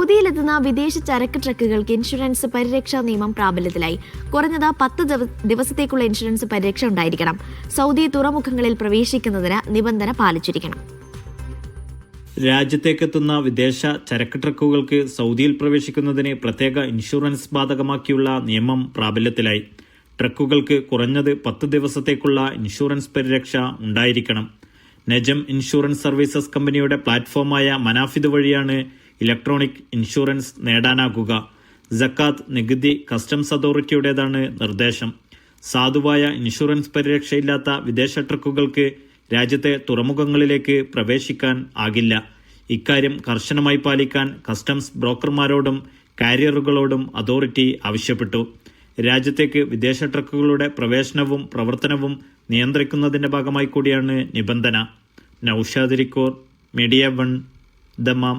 സൗദിയിലെത്തുന്ന വിദേശ ചരക്ക് ട്രക്കുകൾക്ക് ഇൻഷുറൻസ് പരിരക്ഷാ നിയമം പ്രാബല്യത്തിലായി. കുറഞ്ഞത് 10 ദിവസത്തേക്കുള്ള ഇൻഷുറൻസ് പരിരക്ഷ ഉണ്ടായിരിക്കണം. സൗദി തുറമുഖങ്ങളിൽ പ്രവേശിക്കുന്നതിന് നിബന്ധന പാലിച്ചിരിക്കണം. രാജ്യത്തേക്കെത്തുന്ന വിദേശ ചരക്ക് ട്രക്കുകൾക്ക് സൗദിയിൽ പ്രവേശിക്കുന്നതിന് പ്രത്യേക ഇൻഷുറൻസ് ബാധകമാക്കിയുള്ള നിയമം പ്രാബല്യത്തിലായി. ട്രക്കുകൾക്ക് കുറഞ്ഞത് 10 ദിവസത്തേക്കുള്ള ഇൻഷുറൻസ് പരിരക്ഷ ഉണ്ടായിരിക്കണം. നജം ഇൻഷുറൻസ് സർവീസസ് കമ്പനിയുടെ പ്ലാറ്റ്ഫോമായ മനാഫിദ് വഴിയാണ് ഇലക്ട്രോണിക് ഇൻഷുറൻസ് നേടാനാകുക. സക്കാത്ത്, നികുതി, കസ്റ്റംസ് അതോറിറ്റിയുടേതാണ് നിർദ്ദേശം. സാധുവായ ഇൻഷുറൻസ് പരിരക്ഷയില്ലാത്ത വിദേശ ട്രക്കുകൾക്ക് രാജ്യത്തെ തുറമുഖങ്ങളിലേക്ക് പ്രവേശിക്കാൻ ആകില്ല. ഇക്കാര്യം കർശനമായി പാലിക്കാൻ കസ്റ്റംസ് ബ്രോക്കർമാരോടും കാരിയറുകളോടും അതോറിറ്റി ആവശ്യപ്പെട്ടു. രാജ്യത്തേക്ക് വിദേശ ട്രക്കുകളുടെ പ്രവേശനവും പ്രവർത്തനവും നിയന്ത്രിക്കുന്നതിന്റെ ഭാഗമായി കൂടിയാണ് നിബന്ധന. Naushad Irikkur, media 1, Dammam.